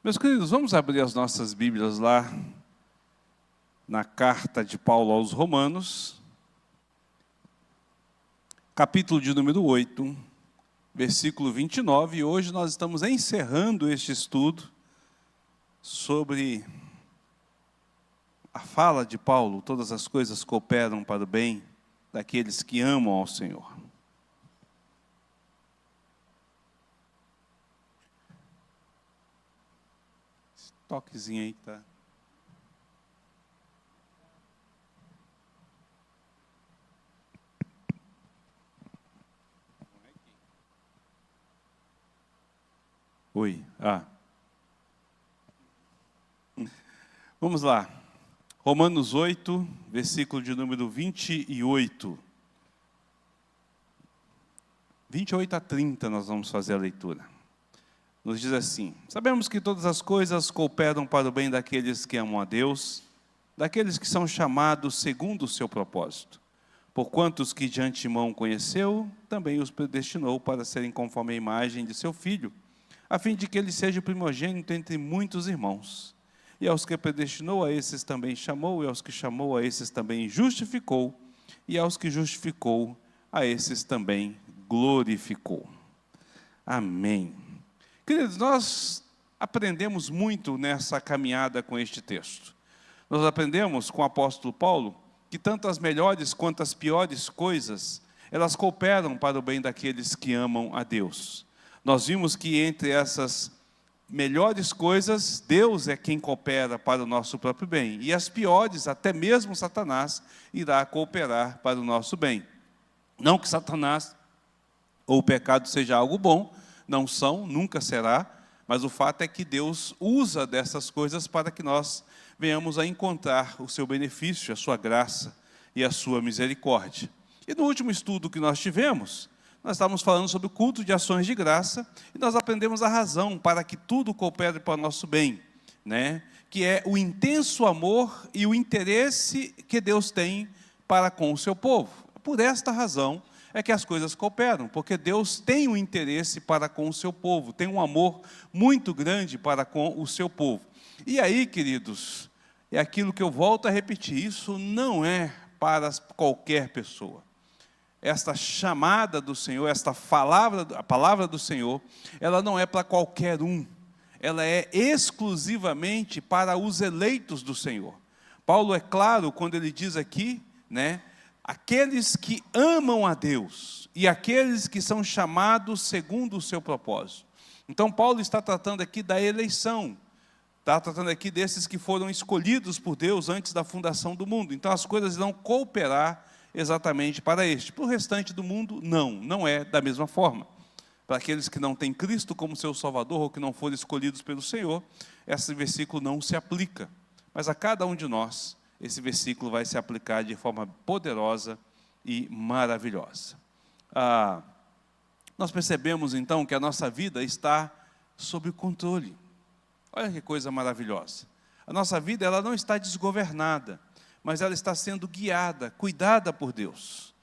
Meus queridos, vamos abrir as nossas Bíblias lá na carta de Paulo aos Romanos, capítulo de número 8, versículo 29, e hoje nós estamos encerrando este estudo sobre a fala de Paulo: todas as coisas cooperam para o bem daqueles que amam ao Senhor. Esse toquezinho aí que tá. Oi, Vamos lá. Romanos 8, versículo de número 28. 28 a 30 nós vamos fazer a leitura. Nos diz assim: sabemos que todas as coisas cooperam para o bem daqueles que amam a Deus, daqueles que são chamados segundo o seu propósito. Porquanto os que de antemão conheceu, também os predestinou para serem conforme a imagem de seu Filho, a fim de que ele seja o primogênito entre muitos irmãos. E aos que predestinou, a esses também chamou, e aos que chamou, a esses também justificou, e aos que justificou, a esses também glorificou. Amém. Queridos, nós aprendemos muito nessa caminhada com este texto. Nós aprendemos com o apóstolo Paulo que tanto as melhores quanto as piores coisas, elas cooperam para o bem daqueles que amam a Deus. Nós vimos que entre essas melhores coisas, Deus é quem coopera para o nosso próprio bem. E as piores, até mesmo Satanás, irá cooperar para o nosso bem. Não que Satanás ou o pecado seja algo bom, não são, nunca será, mas o fato é que Deus usa dessas coisas para que nós venhamos a encontrar o seu benefício, a sua graça e a sua misericórdia. E no último estudo que nós tivemos, nós estávamos falando sobre o culto de ações de graça, e nós aprendemos a razão para que tudo coopere para o nosso bem, né? Que é o intenso amor e o interesse que Deus tem para com o seu povo. Por esta razão é que as coisas cooperam, porque Deus tem um interesse para com o seu povo, tem um amor muito grande para com o seu povo. E aí, queridos, é aquilo que eu volto a repetir: isso não é para qualquer pessoa. Esta chamada do Senhor, a palavra do Senhor, ela não é para qualquer um. Ela é exclusivamente para os eleitos do Senhor. Paulo é claro quando ele diz aqui, né? Aqueles que amam a Deus e aqueles que são chamados segundo o seu propósito. Então Paulo está tratando aqui da eleição. Está tratando aqui desses que foram escolhidos por Deus antes da fundação do mundo. Então as coisas vão cooperar exatamente para este. Para o restante do mundo, não é da mesma forma. Para aqueles que não têm Cristo como seu Salvador, ou que não foram escolhidos pelo Senhor, esse versículo não se aplica. Mas a cada um de nós, esse versículo vai se aplicar de forma poderosa e maravilhosa. Nós percebemos então que a nossa vida está sob controle. Olha que coisa maravilhosa. A nossa vida, ela não está desgovernada, mas ela está sendo guiada, cuidada por Deus.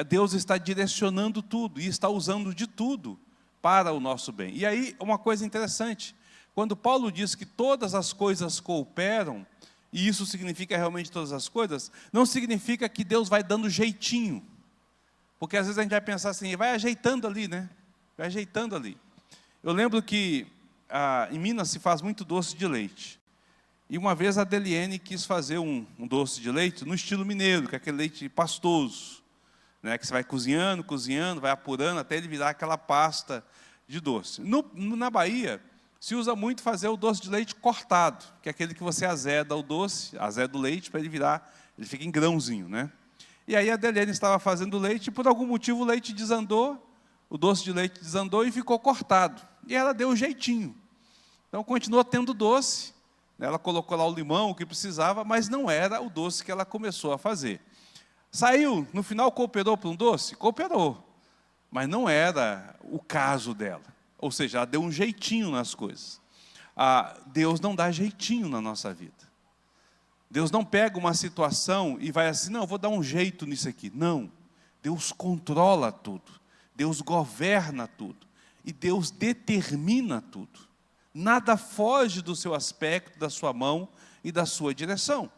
Deus está direcionando tudo e está usando de tudo para o nosso bem. E aí, uma coisa interessante, quando Paulo diz que todas as coisas cooperam, e isso significa realmente todas as coisas, não significa que Deus vai dando jeitinho. Porque às vezes a gente vai pensar assim, vai ajeitando ali, né? Vai ajeitando ali. Eu lembro que em Minas se faz muito doce de leite. E uma vez a Deliene quis fazer um doce de leite no estilo mineiro, que é aquele leite pastoso, né, que você vai cozinhando, vai apurando até ele virar aquela pasta de doce. Na Bahia, se usa muito fazer o doce de leite cortado, que é aquele que você azeda o doce, azeda o leite para ele virar, ele fica em grãozinho, né? E aí a Deliene estava fazendo o leite e por algum motivo o leite desandou, o doce de leite desandou e ficou cortado. E ela deu um jeitinho. Então continuou tendo doce. Ela colocou lá o limão, o que precisava, mas não era o doce que ela começou a fazer. Saiu, no final cooperou para um doce? Cooperou, mas não era o caso dela. Ou seja, ela deu um jeitinho nas coisas. Deus não dá jeitinho na nossa vida. Deus não pega uma situação e vai assim, não, eu vou dar um jeito nisso aqui. Não, Deus controla tudo, Deus governa tudo, e Deus determina tudo. Nada foge do seu aspecto, da sua mão e da sua direção.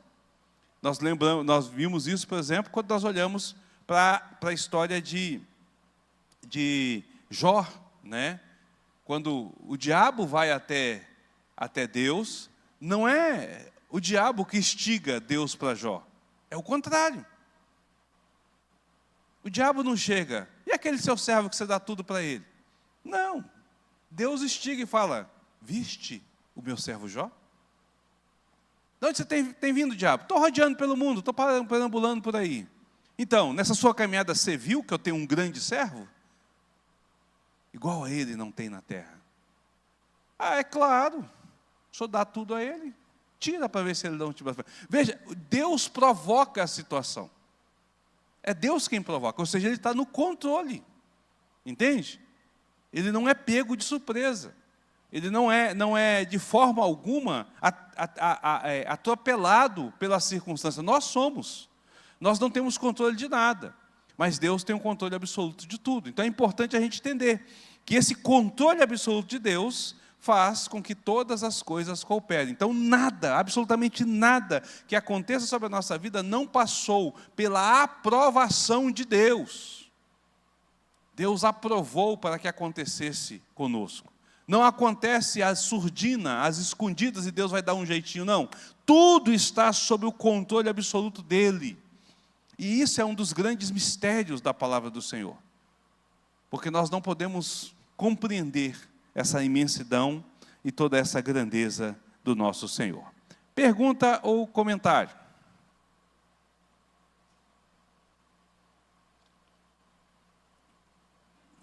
Nós vimos isso, por exemplo, quando nós olhamos para a história de Jó, né? Quando o diabo vai até Deus, não é o diabo que instiga Deus para Jó, é o contrário. O diabo não chega, e aquele seu servo que você dá tudo para ele? Não, Deus instiga e fala, viste o meu servo Jó? De onde você tem vindo, diabo? Estou rodeando pelo mundo, estou perambulando por aí. Então, nessa sua caminhada, você viu que eu tenho um grande servo? Igual a ele não tem na terra. Ah, é claro, o senhor dá tudo a ele, tira para ver se ele não te... Veja, Deus provoca a situação. É Deus quem provoca, ou seja, Ele está no controle. Entende? Ele não é pego de surpresa. Ele não é de forma alguma atropelado pela circunstância. Nós somos. Nós não temos controle de nada. Mas Deus tem o controle absoluto de tudo. Então é importante a gente entender que esse controle absoluto de Deus faz com que todas as coisas cooperem. Então nada, absolutamente nada que aconteça sobre a nossa vida não passou pela aprovação de Deus. Deus aprovou para que acontecesse conosco. Não acontece a surdina, as escondidas, e Deus vai dar um jeitinho, não. Tudo está sob o controle absoluto dEle. E isso é um dos grandes mistérios da palavra do Senhor. Porque nós não podemos compreender essa imensidão e toda essa grandeza do nosso Senhor. Pergunta ou comentário?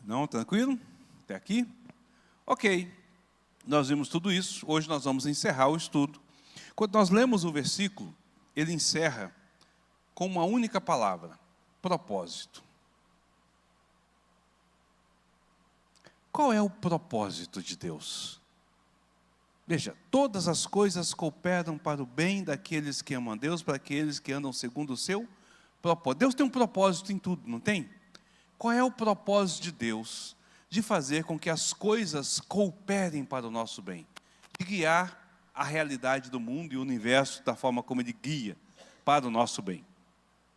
Não, tranquilo? Até aqui? Ok, nós vimos tudo isso, hoje nós vamos encerrar o estudo. Quando nós lemos o versículo, ele encerra com uma única palavra, propósito. Qual é o propósito de Deus? Veja, todas as coisas cooperam para o bem daqueles que amam a Deus, para aqueles que andam segundo o seu propósito. Deus tem um propósito em tudo, não tem? Qual é o propósito de Deus? De fazer com que as coisas cooperem para o nosso bem, de guiar a realidade do mundo e o universo da forma como Ele guia para o nosso bem.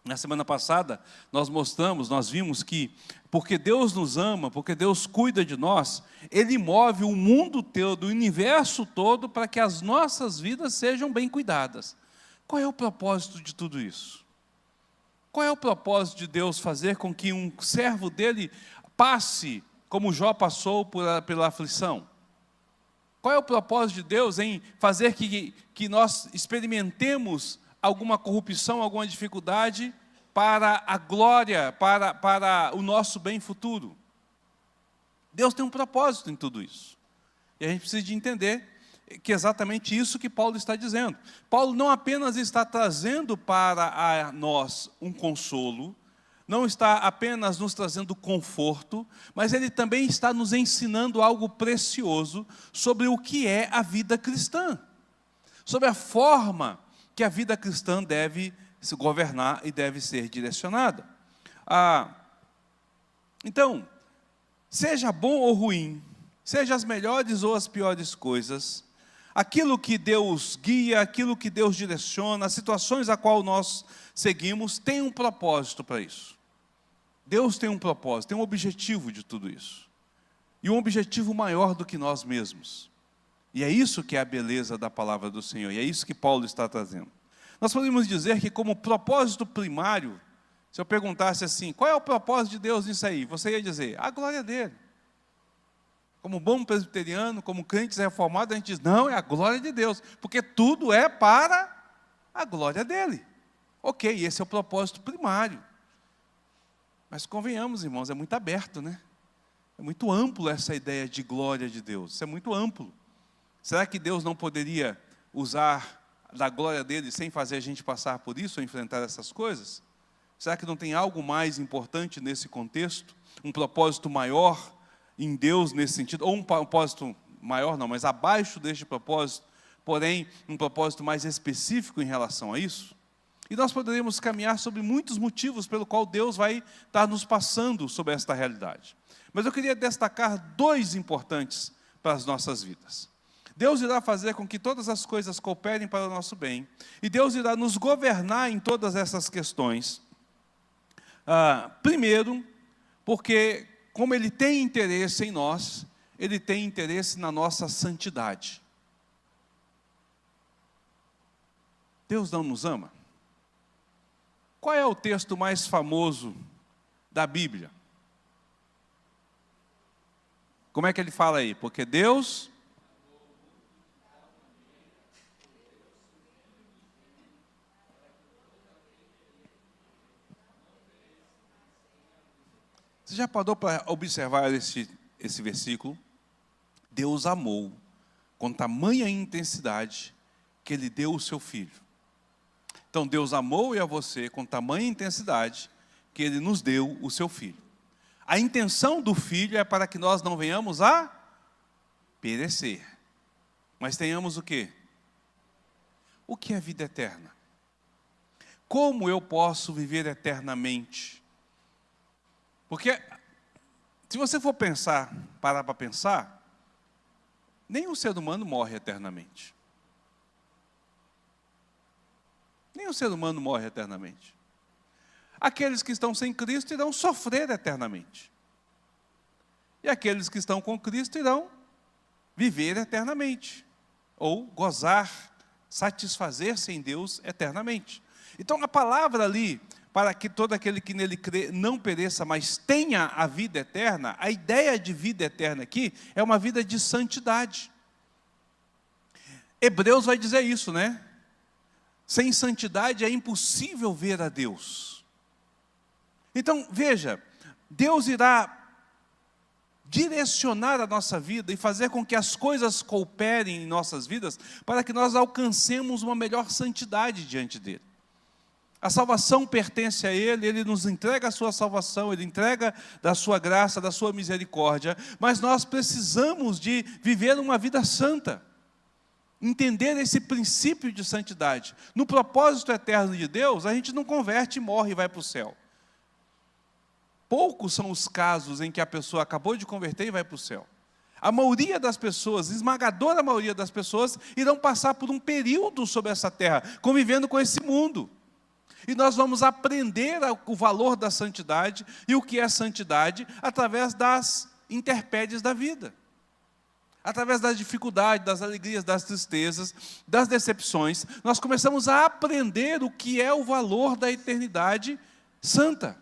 Na semana passada, nós vimos que, porque Deus nos ama, porque Deus cuida de nós, Ele move o mundo todo, o universo todo, para que as nossas vidas sejam bem cuidadas. Qual é o propósito de tudo isso? Qual é o propósito de Deus fazer com que um servo dEle passe como Jó passou pela aflição? Qual é o propósito de Deus em fazer que nós experimentemos alguma corrupção, alguma dificuldade para a glória, para o nosso bem futuro? Deus tem um propósito em tudo isso. E a gente precisa de entender que é exatamente isso que Paulo está dizendo. Paulo não apenas está trazendo para nós um consolo, não está apenas nos trazendo conforto, mas ele também está nos ensinando algo precioso sobre o que é a vida cristã, sobre a forma que a vida cristã deve se governar e deve ser direcionada. Então, seja bom ou ruim, seja as melhores ou as piores coisas, aquilo que Deus guia, aquilo que Deus direciona, as situações a qual nós seguimos, tem um propósito para isso. Deus tem um propósito, tem um objetivo de tudo isso. E um objetivo maior do que nós mesmos. E é isso que é a beleza da palavra do Senhor, e é isso que Paulo está trazendo. Nós podemos dizer que como propósito primário, se eu perguntasse assim, qual é o propósito de Deus nisso aí? Você ia dizer, a glória dele. Como bom presbiteriano, como crentes reformados, a gente diz, não, é a glória de Deus, porque tudo é para a glória dele. Ok, esse é o propósito primário. Mas convenhamos, irmãos, é muito aberto, né? É muito amplo essa ideia de glória de Deus, isso é muito amplo. Será que Deus não poderia usar da glória dele sem fazer a gente passar por isso, ou enfrentar essas coisas? Será que não tem algo mais importante nesse contexto? Um propósito maior em Deus nesse sentido? Ou um propósito maior não, mas abaixo deste propósito, porém um propósito mais específico em relação a isso? E nós poderíamos caminhar sobre muitos motivos pelo qual Deus vai estar nos passando sobre esta realidade. Mas eu queria destacar dois importantes para as nossas vidas. Deus irá fazer com que todas as coisas cooperem para o nosso bem. E Deus irá nos governar em todas essas questões. Primeiro, porque como Ele tem interesse em nós, Ele tem interesse na nossa santidade. Deus não nos ama? Qual é o texto mais famoso da Bíblia? Como é que ele fala aí? Porque Deus... Você já parou para observar esse versículo? Deus amou com tamanha intensidade que Ele deu o seu Filho. Então Deus amou eu e a você com tamanha intensidade que Ele nos deu o seu Filho. A intenção do Filho é para que nós não venhamos a perecer, mas tenhamos o quê? O que é vida eterna? Como eu posso viver eternamente? Porque, se você for parar para pensar, nenhum ser humano morre eternamente. Nenhum ser humano morre eternamente. Aqueles que estão sem Cristo irão sofrer eternamente. E aqueles que estão com Cristo irão viver eternamente. Ou gozar, satisfazer-se em Deus eternamente. Então, a palavra ali... para que todo aquele que nele crê não pereça, mas tenha a vida eterna, a ideia de vida eterna aqui é uma vida de santidade. Hebreus vai dizer isso, né? Sem santidade é impossível ver a Deus. Então, veja, Deus irá direcionar a nossa vida e fazer com que as coisas cooperem em nossas vidas para que nós alcancemos uma melhor santidade diante dele. A salvação pertence a Ele, Ele nos entrega a sua salvação, Ele entrega da sua graça, da sua misericórdia, mas nós precisamos de viver uma vida santa, entender esse princípio de santidade. No propósito eterno de Deus, a gente não converte e morre e vai para o céu. Poucos são os casos em que a pessoa acabou de converter e vai para o céu. A maioria das pessoas, esmagadora maioria das pessoas, irão passar por um período sobre essa terra, convivendo com esse mundo. E nós vamos aprender o valor da santidade e o que é santidade através das intempéries da vida. Através das dificuldades, das alegrias, das tristezas, das decepções, nós começamos a aprender o que é o valor da eternidade santa.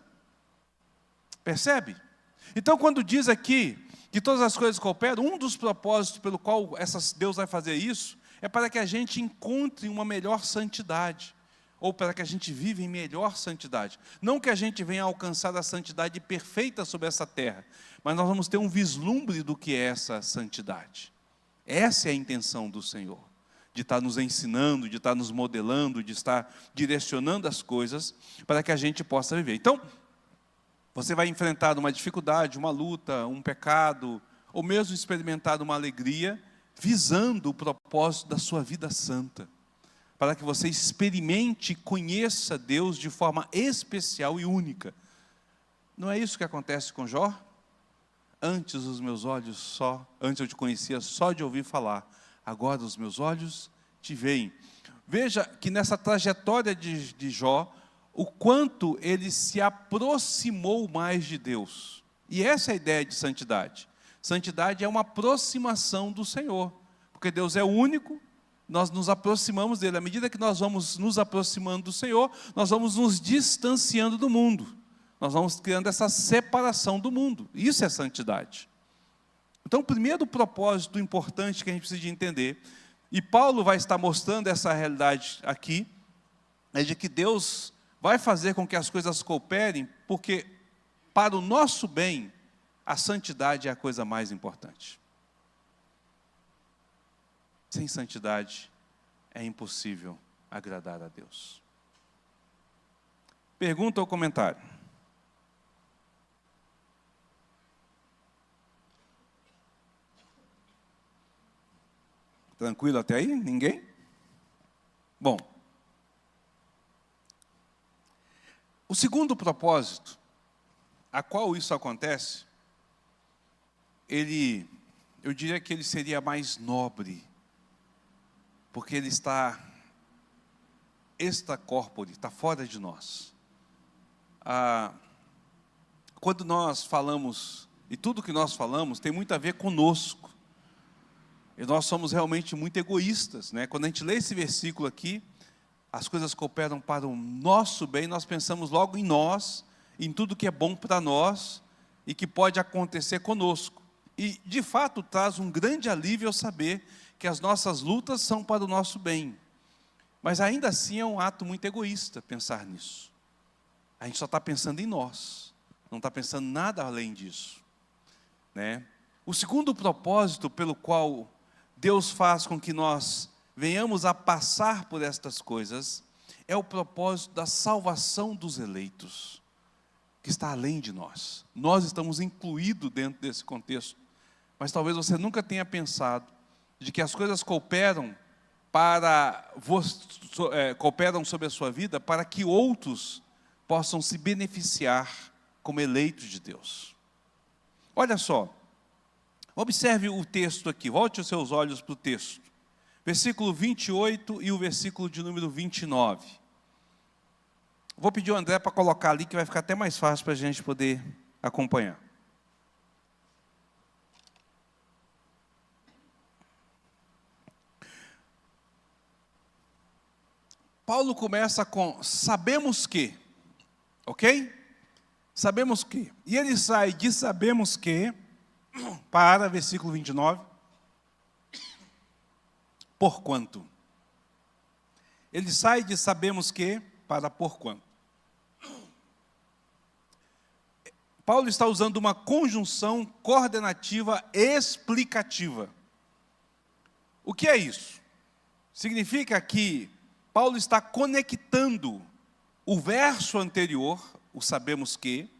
Percebe? Então, quando diz aqui que todas as coisas cooperam, um dos propósitos pelo qual Deus vai fazer isso é para que a gente encontre uma melhor santidade. Ou para que a gente viva em melhor santidade. Não que a gente venha alcançar a santidade perfeita sobre essa terra, mas nós vamos ter um vislumbre do que é essa santidade. Essa é a intenção do Senhor, de estar nos ensinando, de estar nos modelando, de estar direcionando as coisas para que a gente possa viver. Então, você vai enfrentar uma dificuldade, uma luta, um pecado, ou mesmo experimentar uma alegria, visando o propósito da sua vida santa. Para que você experimente e conheça Deus de forma especial e única. Não é isso que acontece com Jó? Antes os meus olhos antes eu te conhecia só de ouvir falar, agora os meus olhos te veem. Veja que nessa trajetória de Jó, o quanto ele se aproximou mais de Deus. E essa é a ideia de santidade. Santidade é uma aproximação do Senhor, porque Deus é único. Nós nos aproximamos dele. À medida que nós vamos nos aproximando do Senhor, nós vamos nos distanciando do mundo. Nós vamos criando essa separação do mundo. Isso é santidade. Então, o primeiro propósito importante que a gente precisa de entender, e Paulo vai estar mostrando essa realidade aqui, é de que Deus vai fazer com que as coisas cooperem, porque para o nosso bem, a santidade é a coisa mais importante. Sem santidade é impossível agradar a Deus. Pergunta ou comentário? Tranquilo até aí? Ninguém? Bom, o segundo propósito, a qual isso acontece, eu diria que ele seria mais nobre porque ele está extracorpore, está fora de nós. Quando nós falamos, e tudo que nós falamos tem muito a ver conosco, e nós somos realmente muito egoístas, né? Quando a gente lê esse versículo aqui, as coisas cooperam para o nosso bem, nós pensamos logo em nós, em tudo que é bom para nós, e que pode acontecer conosco. E, de fato, traz um grande alívio ao saber que as nossas lutas são para o nosso bem. Mas ainda assim é um ato muito egoísta pensar nisso. A gente só está pensando em nós, não está pensando nada além disso, né? O segundo propósito pelo qual Deus faz com que nós venhamos a passar por estas coisas é o propósito da salvação dos eleitos, que está além de nós. Nós estamos incluídos dentro desse contexto, mas talvez você nunca tenha pensado de que as coisas cooperam sobre a sua vida para que outros possam se beneficiar como eleitos de Deus. Olha só, observe o texto aqui, volte os seus olhos para o texto, versículo 28 e o versículo de número 29. Vou pedir ao André para colocar ali, que vai ficar até mais fácil para a gente poder acompanhar. Paulo começa com sabemos que, ok? Sabemos que. E ele sai de sabemos que para, versículo 29, porquanto. Ele sai de sabemos que para porquanto. Paulo está usando uma conjunção coordenativa explicativa. O que é isso? Significa que Paulo está conectando o verso anterior, o sabemos que,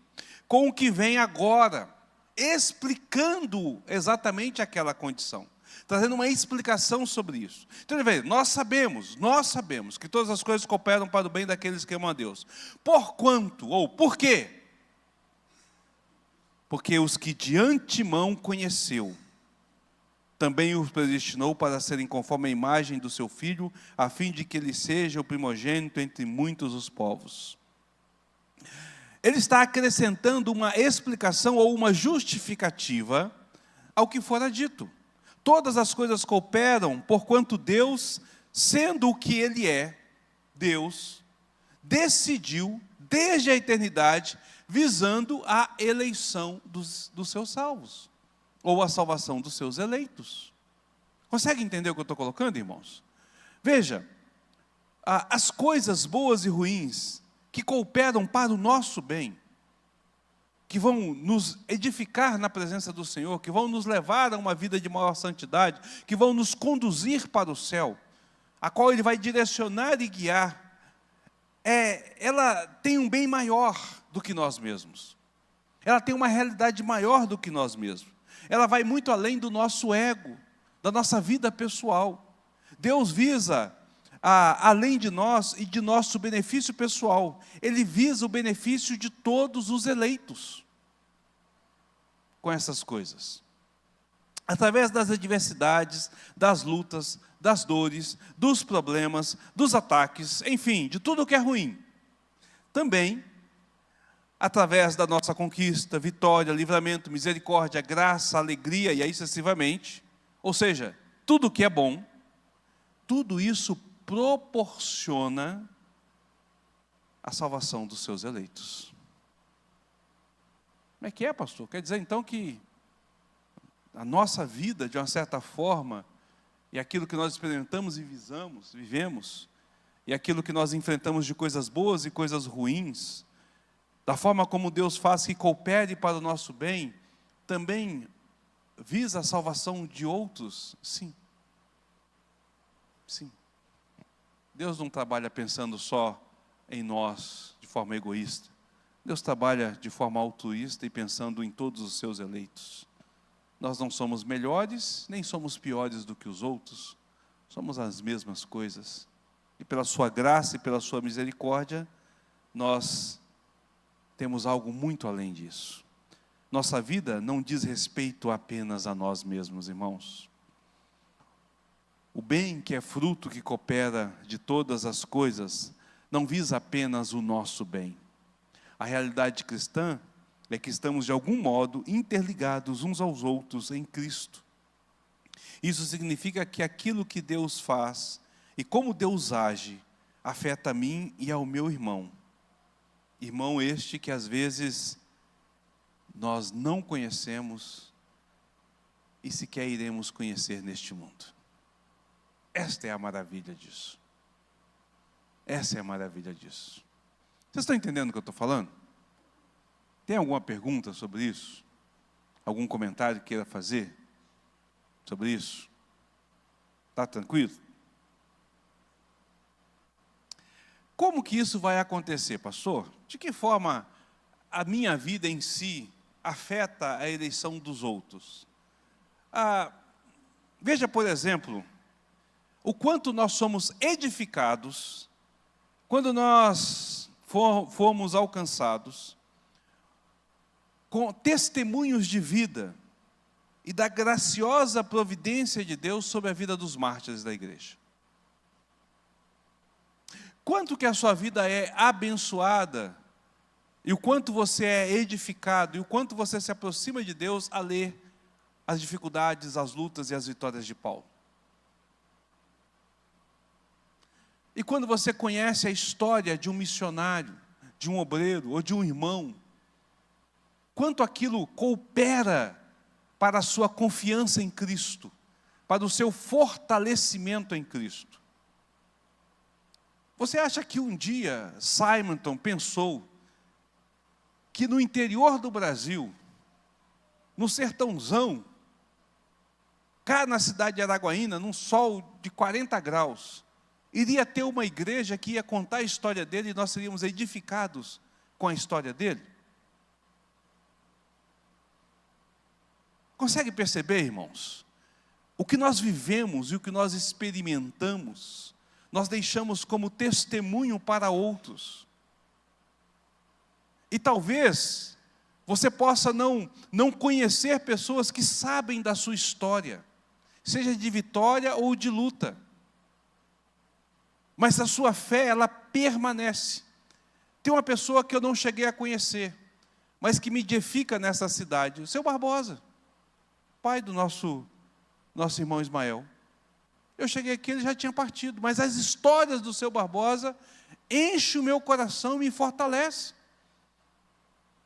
com o que vem agora, explicando exatamente aquela condição, trazendo uma explicação sobre isso. Então ele vai dizer, nós sabemos que todas as coisas cooperam para o bem daqueles que amam a Deus. Porquanto, ou por quê? Porque os que de antemão conheceu, também os predestinou para serem conforme a imagem do seu Filho, a fim de que ele seja o primogênito entre muitos os povos. Ele está acrescentando uma explicação ou uma justificativa ao que fora dito. Todas as coisas cooperam, porquanto Deus, sendo o que Ele é, Deus, decidiu, desde a eternidade, visando a eleição dos seus salvos, ou a salvação dos seus eleitos. Consegue entender o que eu estou colocando, irmãos? Veja, as coisas boas e ruins que cooperam para o nosso bem, que vão nos edificar na presença do Senhor, que vão nos levar a uma vida de maior santidade, que vão nos conduzir para o céu, a qual Ele vai direcionar e guiar, ela tem um bem maior do que nós mesmos. Ela tem uma realidade maior do que nós mesmos. Ela vai muito além do nosso ego, da nossa vida pessoal. Deus visa, além de nós e de nosso benefício pessoal, Ele visa o benefício de todos os eleitos com essas coisas. Através das adversidades, das lutas, das dores, dos problemas, dos ataques, enfim, de tudo que é ruim. Também, através da nossa conquista, vitória, livramento, misericórdia, graça, alegria e aí sucessivamente, ou seja, tudo que é bom, tudo isso proporciona a salvação dos seus eleitos. Como é que é, pastor? Quer dizer então que a nossa vida, de uma certa forma, e aquilo que nós experimentamos e vivemos, e aquilo que nós enfrentamos de coisas boas e coisas ruins, da forma como Deus faz que coopere para o nosso bem, também visa a salvação de outros? Sim. Sim. Deus não trabalha pensando só em nós, de forma egoísta. Deus trabalha de forma altruísta e pensando em todos os seus eleitos. Nós não somos melhores, nem somos piores do que os outros. Somos as mesmas coisas. E pela sua graça e pela sua misericórdia, nós temos algo muito além disso. Nossa vida não diz respeito apenas a nós mesmos, irmãos. O bem que é fruto que coopera de todas as coisas, não visa apenas o nosso bem. A realidade cristã é que estamos de algum modo interligados uns aos outros em Cristo. Isso significa que aquilo que Deus faz e como Deus age, afeta a mim e ao meu irmão. Irmão este que às vezes nós não conhecemos e sequer iremos conhecer neste mundo. Esta é a maravilha disso. Essa é a maravilha disso. Vocês estão entendendo o que eu estou falando? Tem alguma pergunta sobre isso? Algum comentário que queira fazer sobre isso? Está tranquilo? Como que isso vai acontecer, pastor? De que forma a minha vida em si afeta a eleição dos outros? Veja, por exemplo, o quanto nós somos edificados quando nós fomos alcançados com testemunhos de vida e da graciosa providência de Deus sobre a vida dos mártires da igreja. Quanto que a sua vida é abençoada, e o quanto você é edificado, e o quanto você se aproxima de Deus a ler as dificuldades, as lutas e as vitórias de Paulo. E quando você conhece a história de um missionário, de um obreiro ou de um irmão, quanto aquilo coopera para a sua confiança em Cristo, para o seu fortalecimento em Cristo. Você acha que um dia Simonton pensou que no interior do Brasil, no sertãozão, cá na cidade de Araguaína, num sol de 40 graus, iria ter uma igreja que ia contar a história dele e nós seríamos edificados com a história dele? Consegue perceber, irmãos? O que nós vivemos e o que nós experimentamos, nós deixamos como testemunho para outros. E talvez você possa não conhecer pessoas que sabem da sua história, seja de vitória ou de luta. Mas a sua fé, ela permanece. Tem uma pessoa que eu não cheguei a conhecer, mas que me edifica nessa cidade, o seu Barbosa, pai do nosso irmão Ismael. Eu cheguei aqui, ele já tinha partido, mas as histórias do seu Barbosa enchem o meu coração e me fortalece.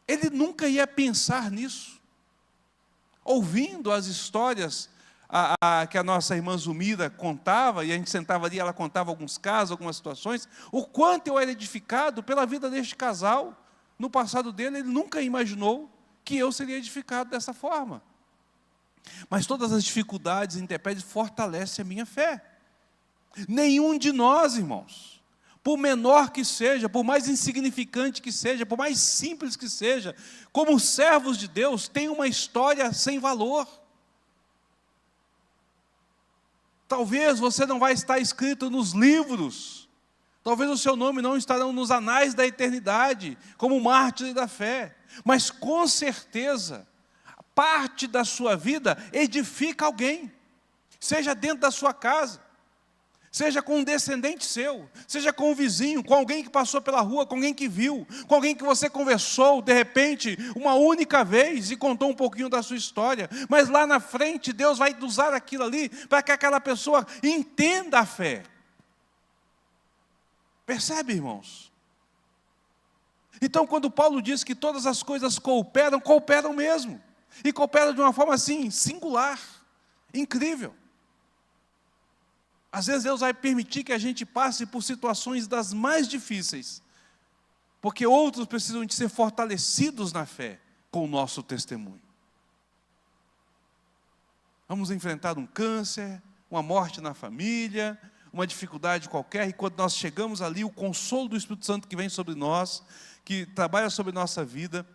Ele nunca ia pensar nisso. Ouvindo as histórias que a nossa irmã Zumira contava, e a gente sentava ali, ela contava alguns casos, algumas situações, o quanto eu era edificado pela vida deste casal. No passado dele, ele nunca imaginou que eu seria edificado dessa forma. Mas todas as dificuldades e intempéries fortalecem a minha fé. Nenhum de nós, irmãos, por menor que seja, por mais insignificante que seja, por mais simples que seja, como servos de Deus, tem uma história sem valor. Talvez você não vai estar escrito nos livros, talvez o seu nome não estará nos anais da eternidade, como mártir da fé, mas com certeza, parte da sua vida edifica alguém, seja dentro da sua casa, seja com um descendente seu, seja com um vizinho, com alguém que passou pela rua, com alguém que viu, com alguém que você conversou, de repente, uma única vez, e contou um pouquinho da sua história, mas lá na frente, Deus vai usar aquilo ali, para que aquela pessoa entenda a fé. Percebe, irmãos? Então, quando Paulo diz que todas as coisas cooperam, cooperam mesmo, e cooperam de uma forma assim, singular, incrível. Às vezes Deus vai permitir que a gente passe por situações das mais difíceis, porque outros precisam de ser fortalecidos na fé com o nosso testemunho. Vamos enfrentar um câncer, uma morte na família, uma dificuldade qualquer, e quando nós chegamos ali, o consolo do Espírito Santo que vem sobre nós, que trabalha sobre nossa vida,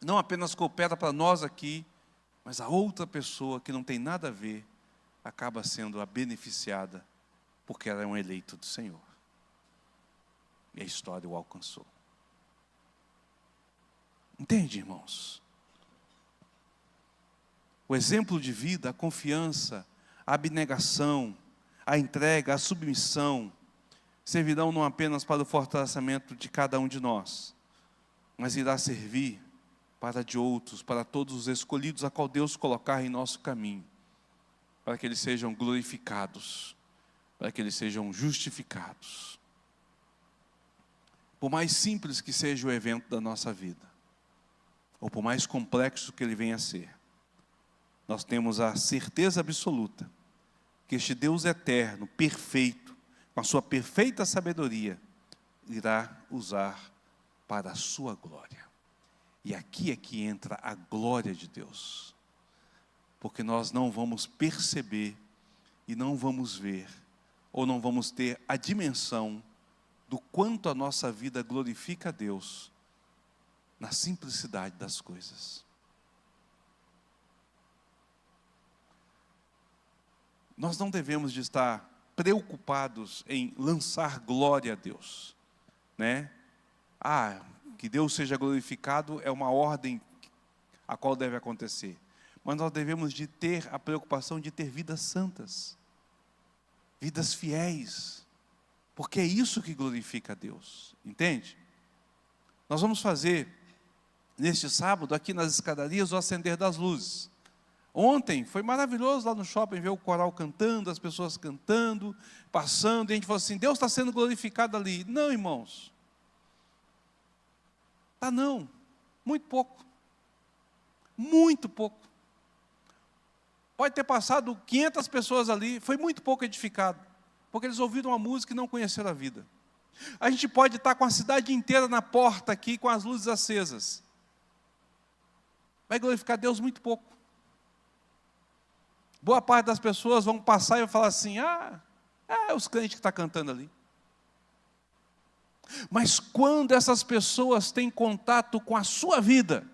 não apenas coopera para nós aqui, mas a outra pessoa que não tem nada a ver, acaba sendo a beneficiada, porque ela é um eleito do Senhor. E a história o alcançou. Entende, irmãos? O exemplo de vida, a confiança, a abnegação, a entrega, a submissão, servirão não apenas para o fortalecimento de cada um de nós, mas irá servir para de outros, para todos os escolhidos a qual Deus colocar em nosso caminho, para que eles sejam glorificados, para que eles sejam justificados. Por mais simples que seja o evento da nossa vida, ou por mais complexo que ele venha a ser, nós temos a certeza absoluta que este Deus eterno, perfeito, com a sua perfeita sabedoria, irá usar para a sua glória. E aqui é que entra a glória de Deus, porque nós não vamos perceber e não vamos ver, ou não vamos ter a dimensão do quanto a nossa vida glorifica a Deus na simplicidade das coisas. Nós não devemos de estar preocupados em lançar glória a Deus, né? Que Deus seja glorificado é uma ordem a qual deve acontecer. Mas nós devemos de ter a preocupação de ter vidas santas, vidas fiéis, porque é isso que glorifica a Deus, entende? Nós vamos fazer, neste sábado, aqui nas escadarias, o acender das luzes. Ontem foi maravilhoso lá no shopping ver o coral cantando, as pessoas cantando, passando, e a gente falou assim, Deus está sendo glorificado ali. Não, irmãos. Tá não, muito pouco. Muito pouco. Pode ter passado 500 pessoas ali, foi muito pouco edificado, porque eles ouviram a música e não conheceram a vida. A gente pode estar com a cidade inteira na porta aqui, com as luzes acesas. Vai glorificar Deus muito pouco. Boa parte das pessoas vão passar e vão falar assim, é os crentes que estão cantando ali. Mas quando essas pessoas têm contato com a sua vida,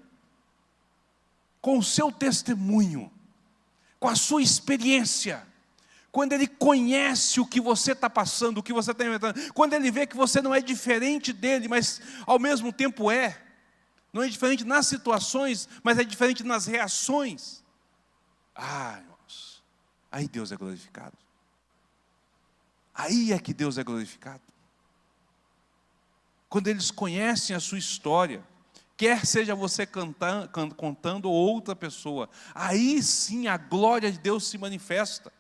com o seu testemunho, com a sua experiência, quando ele conhece o que você está passando, o que você está inventando, quando ele vê que você não é diferente dele, mas ao mesmo tempo não é diferente nas situações, mas é diferente nas reações, irmãos, aí Deus é glorificado. Aí é que Deus é glorificado. Quando eles conhecem a sua história, quer seja você contando ou outra pessoa, aí sim a glória de Deus se manifesta,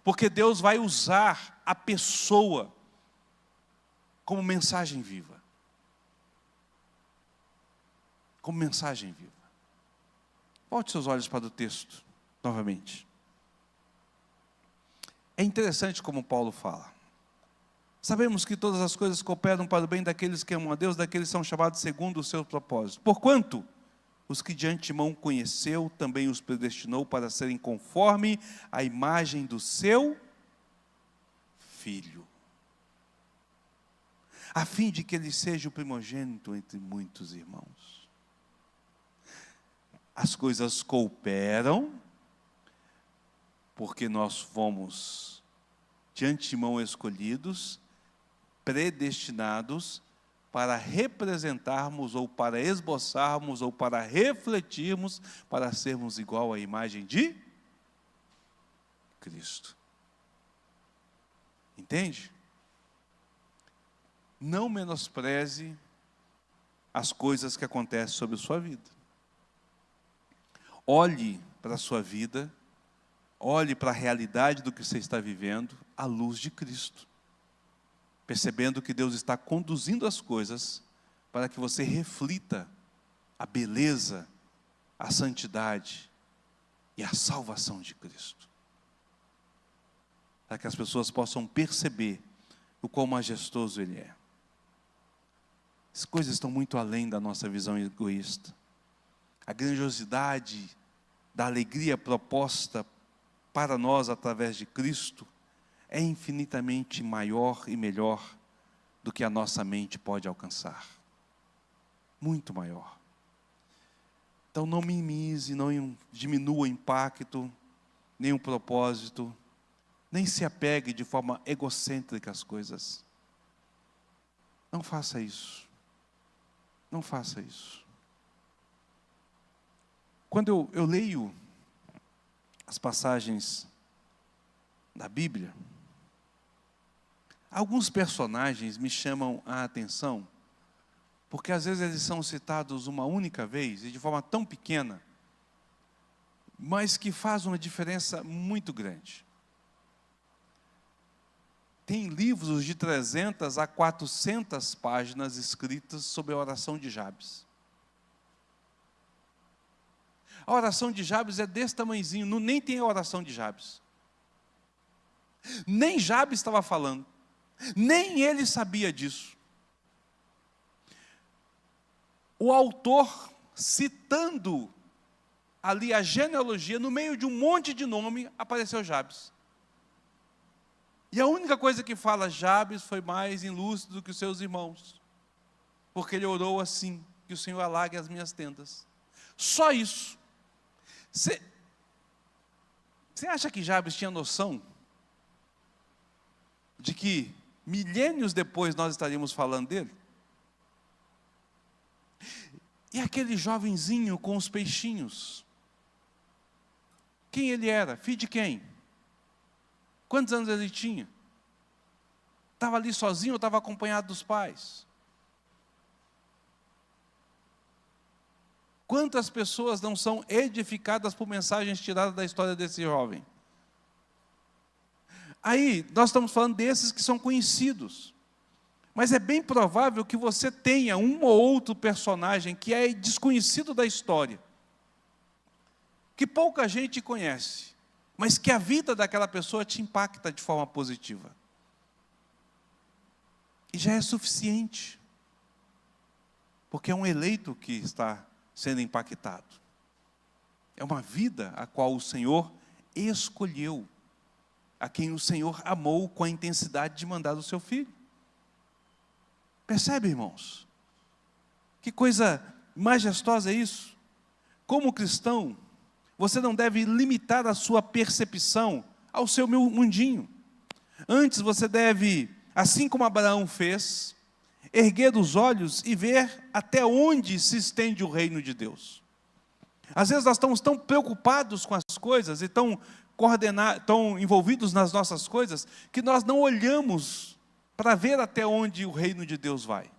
porque Deus vai usar a pessoa como mensagem viva. Como mensagem viva. Volte seus olhos para o texto, novamente. É interessante como Paulo fala. Sabemos que todas as coisas cooperam para o bem daqueles que amam a Deus, daqueles que são chamados segundo o seu propósito. Porquanto, os que de antemão conheceu, também os predestinou para serem conforme a imagem do seu Filho, a fim de que ele seja o primogênito entre muitos irmãos. As coisas cooperam, porque nós fomos de antemão escolhidos, predestinados para representarmos, ou para esboçarmos, ou para refletirmos, para sermos igual à imagem de Cristo. Entende? Não menospreze as coisas que acontecem sobre a sua vida. Olhe para a sua vida, olhe para a realidade do que você está vivendo, à luz de Cristo. Percebendo que Deus está conduzindo as coisas para que você reflita a beleza, a santidade e a salvação de Cristo. Para que as pessoas possam perceber o quão majestoso Ele é. As coisas estão muito além da nossa visão egoísta. A grandiosidade da alegria proposta para nós através de Cristo é infinitamente maior e melhor do que a nossa mente pode alcançar. Muito maior. Então não minimize, não diminua o impacto, nem o propósito, nem se apegue de forma egocêntrica às coisas. Não faça isso. Não faça isso. Quando eu leio as passagens da Bíblia, Alguns personagens me chamam a atenção, porque às vezes eles são citados uma única vez e de forma tão pequena, mas que faz uma diferença muito grande. Tem livros de 300 a 400 páginas escritas sobre a oração de Jabes. A oração de Jabes é desse tamanhozinho, nem tem a oração de Jabes. Nem Jabes estava falando, nem ele sabia disso. O autor, citando ali a genealogia, no meio de um monte de nome, apareceu Jabes. E a única coisa que fala, Jabes foi mais ilustre do que os seus irmãos, porque ele orou assim, que o Senhor alague as minhas tendas. Só isso. Você acha que Jabes tinha noção de que milênios depois nós estaríamos falando dele? E aquele jovenzinho com os peixinhos? Quem ele era? Filho de quem? Quantos anos ele tinha? Estava ali sozinho ou estava acompanhado dos pais? Quantas pessoas não são edificadas por mensagens tiradas da história desse jovem? Aí, nós estamos falando desses que são conhecidos. Mas é bem provável que você tenha um ou outro personagem que é desconhecido da história, que pouca gente conhece, mas que a vida daquela pessoa te impacta de forma positiva. E já é suficiente, porque é um eleito que está sendo impactado. É uma vida a qual o Senhor escolheu, a quem o Senhor amou com a intensidade de mandar o seu Filho. Percebe, irmãos? Que coisa majestosa é isso? Como cristão, você não deve limitar a sua percepção ao seu mundinho. Antes você deve, assim como Abraão fez, erguer os olhos e ver até onde se estende o reino de Deus. Às vezes nós estamos tão preocupados com as coisas e tão envolvidos nas nossas coisas, que nós não olhamos para ver até onde o reino de Deus vai.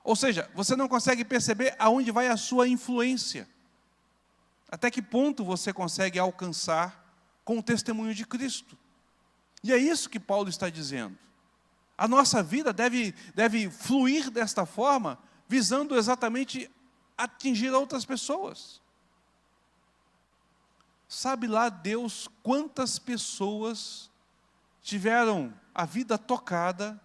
Ou seja, você não consegue perceber aonde vai a sua influência. Até que ponto você consegue alcançar com o testemunho de Cristo. E é isso que Paulo está dizendo. A nossa vida deve fluir desta forma, visando exatamente atingir outras pessoas. Sabe lá Deus quantas pessoas tiveram a vida tocada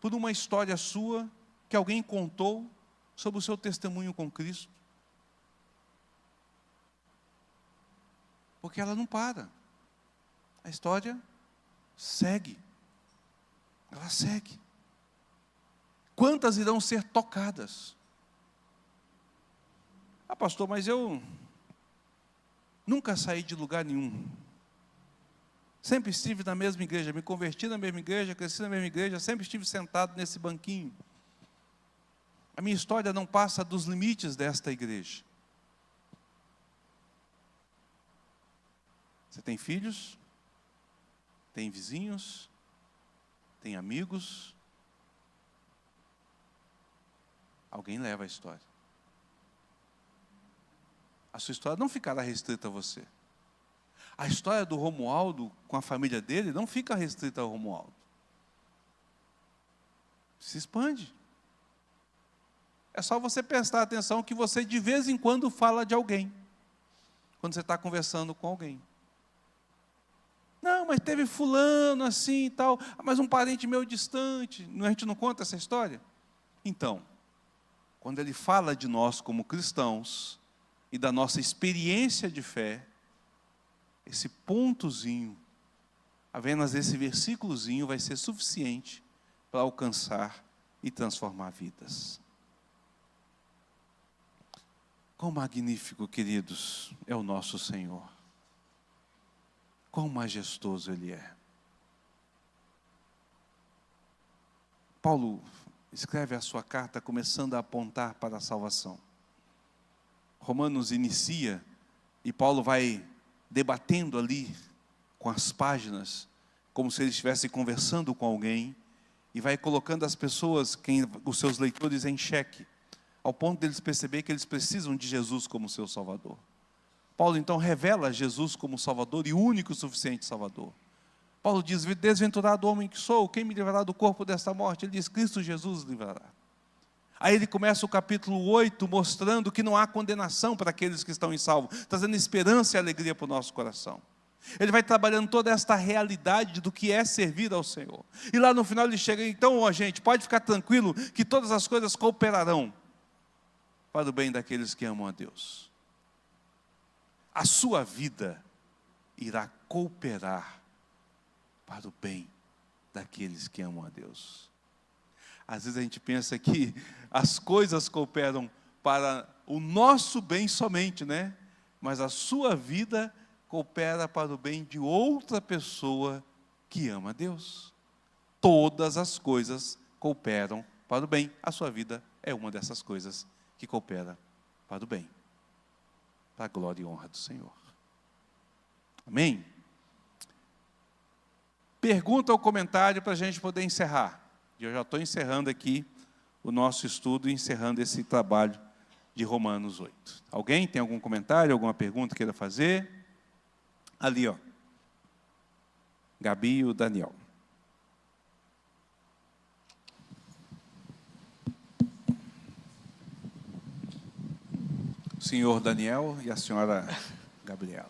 por uma história sua, que alguém contou sobre o seu testemunho com Cristo? Porque ela não para. A história segue. Ela segue. Quantas irão ser tocadas? Ah, pastor, mas eu nunca saí de lugar nenhum. Sempre estive na mesma igreja, me converti na mesma igreja, cresci na mesma igreja, sempre estive sentado nesse banquinho. A minha história não passa dos limites desta igreja. Você tem filhos? Tem vizinhos? Tem amigos? Alguém leva a história. A sua história não ficará restrita a você. A história do Romualdo com a família dele não fica restrita ao Romualdo. Se expande. É só você prestar atenção que você de vez em quando fala de alguém. Quando você está conversando com alguém. Não, mas teve fulano assim e tal, mas um parente meu distante. A gente não conta essa história? Então, quando ele fala de nós como cristãos e da nossa experiência de fé, esse pontozinho, apenas esse versículozinho vai ser suficiente para alcançar e transformar vidas. Quão magnífico, queridos, é o nosso Senhor. Quão majestoso Ele é. Paulo escreve a sua carta começando a apontar para a salvação. Romanos inicia e Paulo vai debatendo ali com as páginas como se ele estivesse conversando com alguém, e vai colocando as pessoas, os seus leitores, em xeque, ao ponto deles perceber que eles precisam de Jesus como seu Salvador. Paulo então revela Jesus como Salvador e único e suficiente Salvador. Paulo diz: desventurado homem que sou, quem me livrará do corpo desta morte? Ele diz: Cristo Jesus livrará. Aí ele começa o capítulo 8 mostrando que não há condenação para aqueles que estão em salvo, trazendo esperança e alegria para o nosso coração. Ele vai trabalhando toda esta realidade do que é servir ao Senhor. E lá no final ele chega: então, ó, gente, pode ficar tranquilo que todas as coisas cooperarão para o bem daqueles que amam a Deus. A sua vida irá cooperar para o bem daqueles que amam a Deus. Às vezes a gente pensa que as coisas cooperam para o nosso bem somente, né? Mas a sua vida coopera para o bem de outra pessoa que ama a Deus. Todas as coisas cooperam para o bem. A sua vida é uma dessas coisas que coopera para o bem, para a glória e honra do Senhor. Amém? Pergunta ou comentário para a gente poder encerrar. Eu já estou encerrando aqui o nosso estudo, encerrando esse trabalho de Romanos 8. Alguém tem algum comentário, alguma pergunta queira fazer? Ali, ó. Gabi e o Daniel. O senhor Daniel e a senhora Gabriela.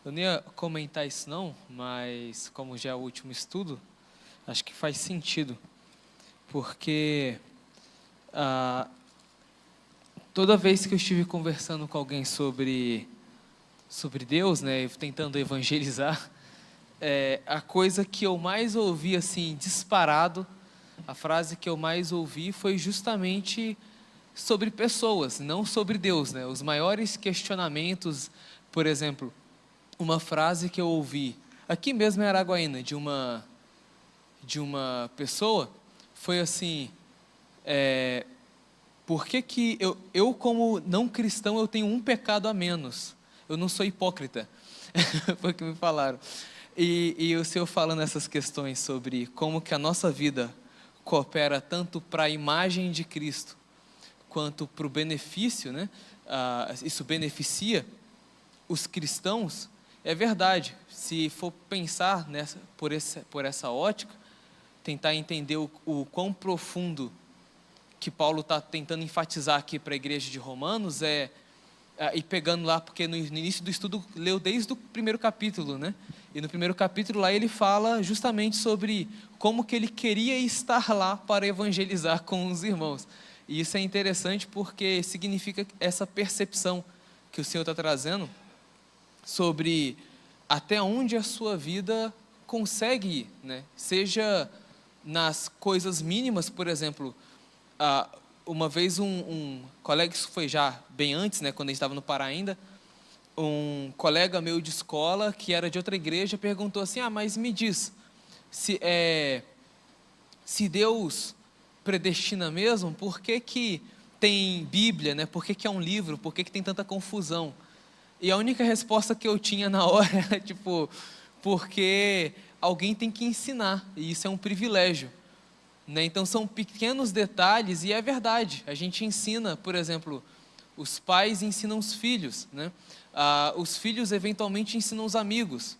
Eu nem ia comentar isso não, mas como já é o último estudo, acho que faz sentido, porque toda vez que eu estive conversando com alguém sobre Deus, né, tentando evangelizar, a coisa que eu mais ouvi, assim, disparado, a frase que eu mais ouvi foi justamente sobre pessoas, não sobre Deus, né? Os maiores questionamentos, por exemplo, uma frase que eu ouvi aqui mesmo em Araguaína, de uma pessoa, foi assim: por que eu como não cristão, eu tenho um pecado a menos? Eu não sou hipócrita. Foi o que me falaram. E o Senhor falando essas questões sobre como que a nossa vida coopera tanto para a imagem de Cristo, quanto para o benefício, né? Isso beneficia os cristãos. É verdade, se for pensar por essa ótica, tentar entender o quão profundo que Paulo está tentando enfatizar aqui para a igreja de Romanos, e pegando lá, porque no início do estudo leu desde o primeiro capítulo, né? E no primeiro capítulo lá ele fala justamente sobre como que ele queria estar lá para evangelizar com os irmãos. E isso é interessante porque significa essa percepção que o Senhor está trazendo sobre até onde a sua vida consegue ir, né? Seja nas coisas mínimas, por exemplo, uma vez um colega, isso foi já bem antes, né, quando a gente estava no Pará ainda, um colega meu de escola, que era de outra igreja, perguntou assim: mas me diz, se Deus predestina mesmo, por que tem Bíblia, né? Por que é um livro? Por que tem tanta confusão? E a única resposta que eu tinha na hora era tipo: porque alguém tem que ensinar, e isso é um privilégio, né? Então são pequenos detalhes, e é verdade, a gente ensina, por exemplo, os pais ensinam os filhos, né? Os filhos eventualmente ensinam os amigos,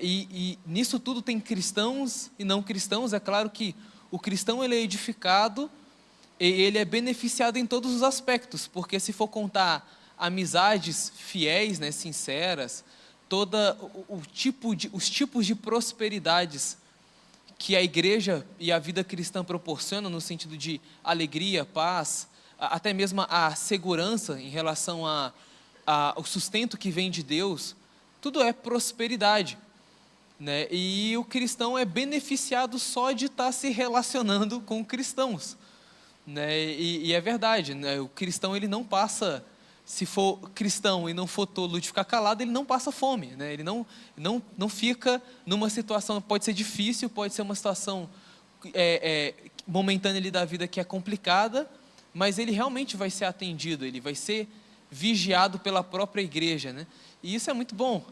e nisso tudo tem cristãos e não cristãos. É claro que o cristão ele é edificado, e ele é beneficiado em todos os aspectos, porque se for contar amizades fiéis, né, sinceras, os tipos de prosperidades que a igreja e a vida cristã proporcionam, no sentido de alegria, paz, até mesmo a segurança em relação ao sustento que vem de Deus, tudo é prosperidade, né? E o cristão é beneficiado só de estar se relacionando com cristãos, né? E é verdade, né? O cristão ele não passa, se for cristão e não for tolo de ficar calado, ele não passa fome, né? Ele não fica numa situação, pode ser difícil, pode ser uma situação momentânea ali da vida que é complicada, mas ele realmente vai ser atendido, ele vai ser vigiado pela própria igreja, né? E isso é muito bom.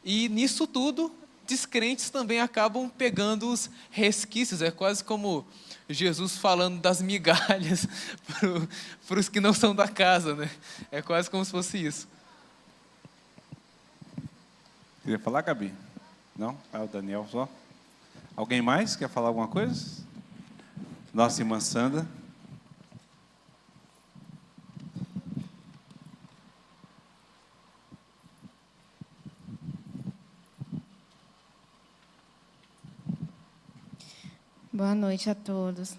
E nisso tudo, descrentes também acabam pegando os resquícios. É quase como Jesus falando das migalhas para os que não são da casa, né? É quase como se fosse isso. Queria falar, Gabi? Não? É o Daniel só. Alguém mais quer falar alguma coisa? Nossa irmã Sandra. Boa noite a todos.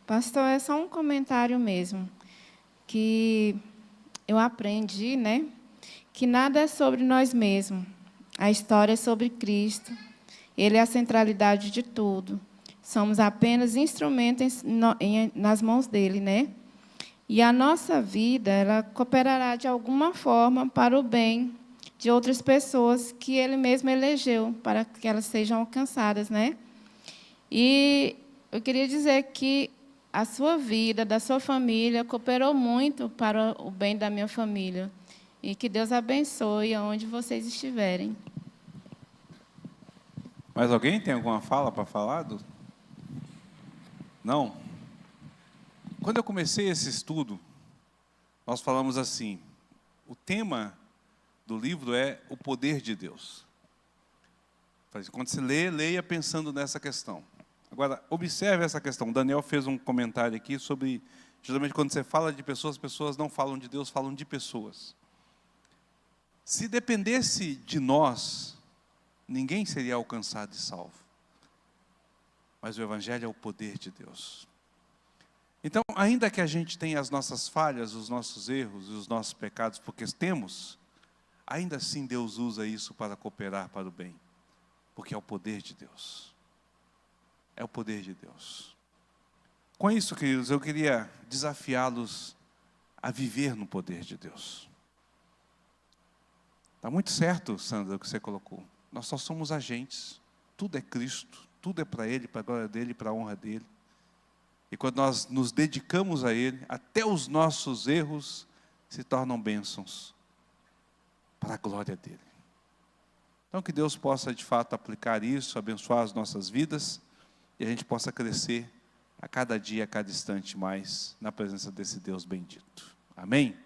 Pastor, é só um comentário mesmo, que eu aprendi, né, que nada é sobre nós mesmos. A história é sobre Cristo. Ele é a centralidade de tudo. Somos apenas instrumentos nas mãos dele, né? E a nossa vida, ela cooperará de alguma forma para o bem de outras pessoas que ele mesmo elegeu, para que elas sejam alcançadas, né? E eu queria dizer que a sua vida, da sua família, cooperou muito para o bem da minha família. E que Deus abençoe aonde vocês estiverem. Mais alguém tem alguma fala para falar? Não? Quando eu comecei esse estudo, nós falamos assim, o tema do livro é o poder de Deus. Quando você lê, leia pensando nessa questão. Agora, observe essa questão. O Daniel fez um comentário aqui sobre, geralmente quando você fala de pessoas, as pessoas não falam de Deus, falam de pessoas. Se dependesse de nós, ninguém seria alcançado e salvo. Mas o Evangelho é o poder de Deus. Então, ainda que a gente tenha as nossas falhas, os nossos erros e os nossos pecados, porque temos, ainda assim Deus usa isso para cooperar para o bem. Porque é o poder de Deus. É o poder de Deus. Com isso, queridos, eu queria desafiá-los a viver no poder de Deus. Está muito certo, Sandra, o que você colocou. Nós só somos agentes. Tudo é Cristo. Tudo é para Ele, para a glória dEle, para a honra dEle. E quando nós nos dedicamos a Ele, até os nossos erros se tornam bênçãos para a glória dEle. Então, que Deus possa, de fato, aplicar isso, abençoar as nossas vidas, e a gente possa crescer a cada dia, a cada instante mais, na presença desse Deus bendito. Amém?